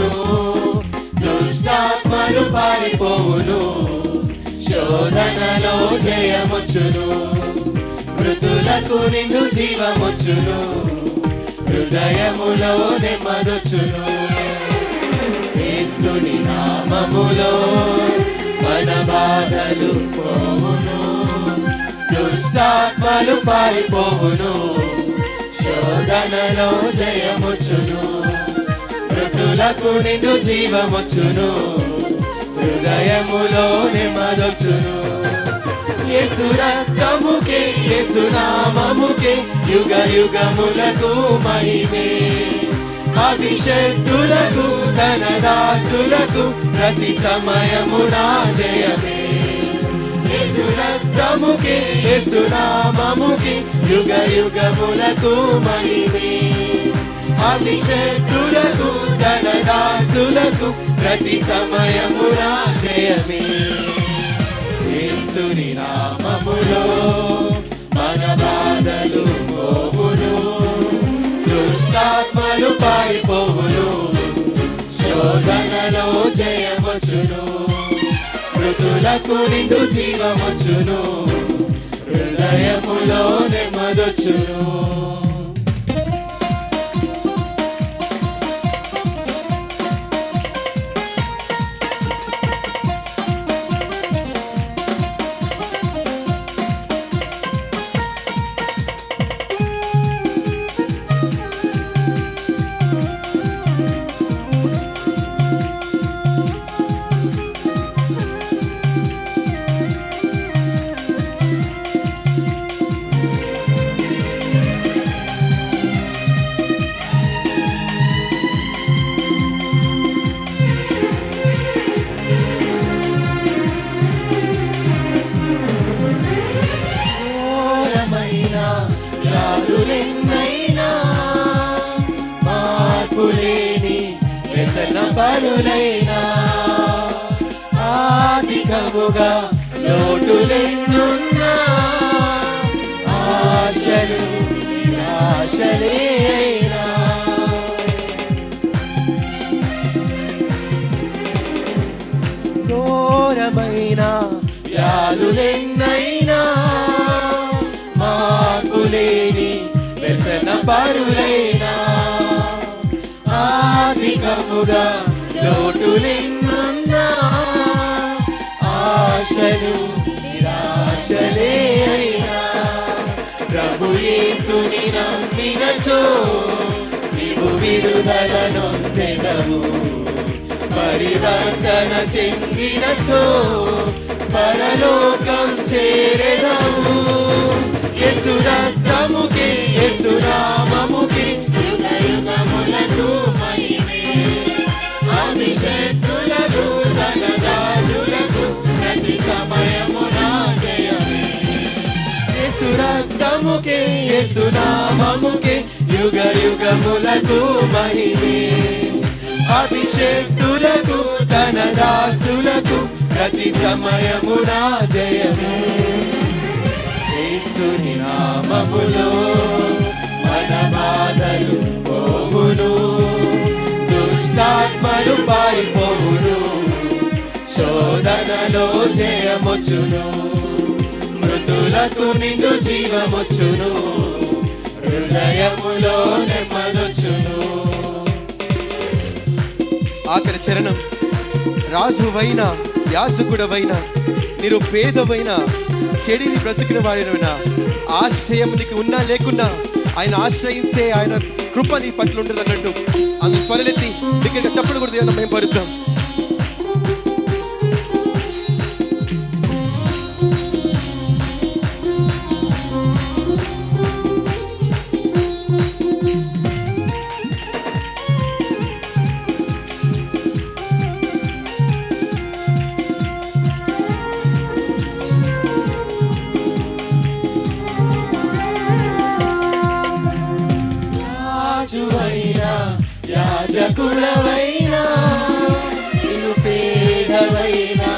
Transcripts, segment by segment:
పోవును, దుష్టాత్మలు పారిపోవును, శోధనలో జయమొచ్చును, మృతులకు నిండు జీవమొచ్చును, హృదయములో నెమ్మదొచ్చును. యేసుని నామములో మన బాధలు పోవును, దుష్టాత్మలు పారిపోవును, శోధనలో జయమొచ్చును, మృతులకు నిండు జీవమొచ్చును, హృదయములో నెమ్మదొచ్చును. యేసు రక్తముకే యేసు నామముకే యుగ యుగములకు మహిమే, అభిషేక్తులకు తన దాసులకు ప్రతి సమయమున జయమే. యేసు రక్తముకే యేసు నామముకే యుగ యుగములకు మహిమే, అభిషేక్తులకు తన దాసులకు ప్రతి సమయమున జయమే. యేసుని నామములో మన బాధలు పోవును, దుష్టాత్మలు పారిపోవును, శోధనలో జయమొచ్చును, మృతులకు నిండు జీవమొచ్చును, హృదయములో నెమ్మదొచ్చును. పరులైనా ఆధికముగా లోటులెన్నున్నా ఆశలు నిరాశలేనా, ఘోరమైన వ్యాధులెన్నైనా మార్పులేని వ్యసన పరులైనా ఆధికముగా లోటులెన్నున్నా ఆశలు నిరాశలే అయినా, ప్రభు యేసుని నమ్మినచో నీవు విడుదల నొందెదవు, పరివర్తన చెందినచో పరలోకం చేరెదవు. యేసు రక్తముకే యేసు నామముకే యుగ యుగములకు మహిమే, అభిషేక్తులకు తన దాసులకు ప్రతి సమయమున జయమే. యేసు రక్తముకే యేసు నామముకే యుగ యుగములకు మహిమే, అభిషేక్తులకు తన దాసులకు ప్రతి సమయమున జయమే. యేసుని నామములో మన బాధలు పోవును, దుష్టాత్మలు పారిపోవును, శోధనలో జయమొచ్చును, మృతులకు నిండు జీవమొచ్చును, హృదయములో నెమ్మదొచ్చును. ఆఖరి చరణం. రాజువైన యాజకుడవైన నిరుపేదవైన చెడిని బ్రతికిన వాడినైనా ఆశ్రయం నీకు ఉన్నా లేకున్నా ఆయన ఆశ్రయిస్తే ఆయన కృప నీ పట్ల ఉంటుంది అన్నట్టు అందు స్వరలెత్తి దగ్గరగా చప్పుడు కూడా దేవుని మేము పడుతాం. యాజకుడవైనా నిరుపేదవైనా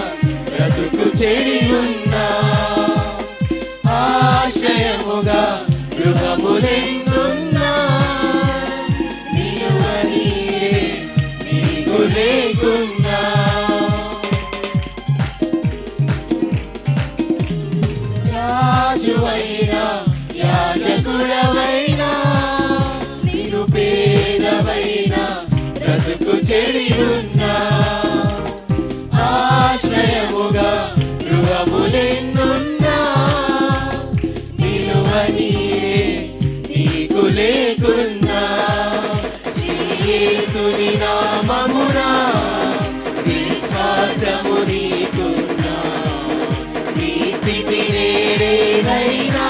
బ్రతుకు చెడి ఉన్నా ఆశ్రయముగా గృహములెన్నున్నా నీవు నీకు నామమునా విశ్వాసము నీకున్నా నీ స్థితి నేడేదైనా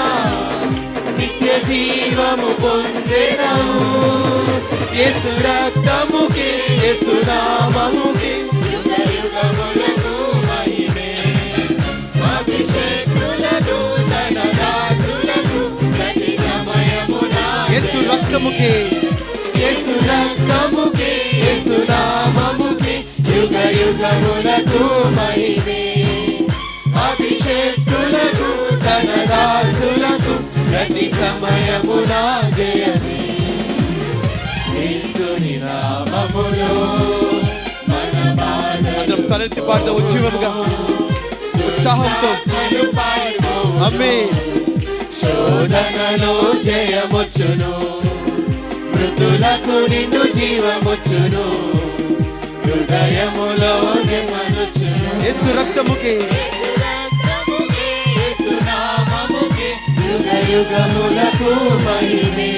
నిత్య జీవము పొందెదవు యేసు రక్తముకే యేసు నామముకే యుగ యుగములకు మహిమే అభిషేకులకు తన దాసులకు ప్రతి సమయమున యేసు రక్తముకే యేసు రక్తముకే యేసు నామముకే యుగ యుగములకు మహిమే అభిషేకులకు తన దాసులకు ప్రతి సమయమున జయమే యేసుని నామములో మన బాధలు అందరం సరెత్తి పాడదాం ఉజ్జీవముగా ఉత్సాహంతో ఆమేన్ శోధనలో జయమొచ్చును మృతులకు నిండు జీవమొచ్చును హృదయములో నెమ్మదొచ్చును యేసు రక్తముకే యేసు నామముకే యుగ యుగములకు మహిమే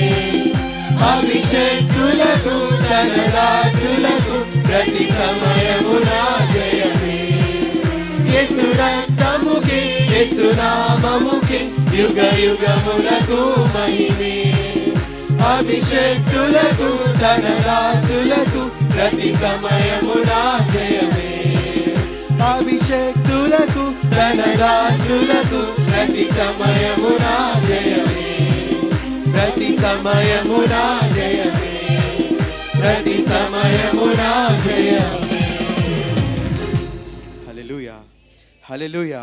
అభిషేకులకు తన దాసులకు ప్రతి సమయమున జయమే యేసు రక్తముకే యేసు నామముకే యుగ యుగములకు మహిమే అభిషేకులకు తన దాసులకు ప్రతి సమయమున జయమే అభిషేకులకు తన దాసులకు ప్రతి సమయమున జయమే ప్రతి సమయమున జయమే ప్రతి సమయమున జయమే హల్లెలూయా హల్లెలూయా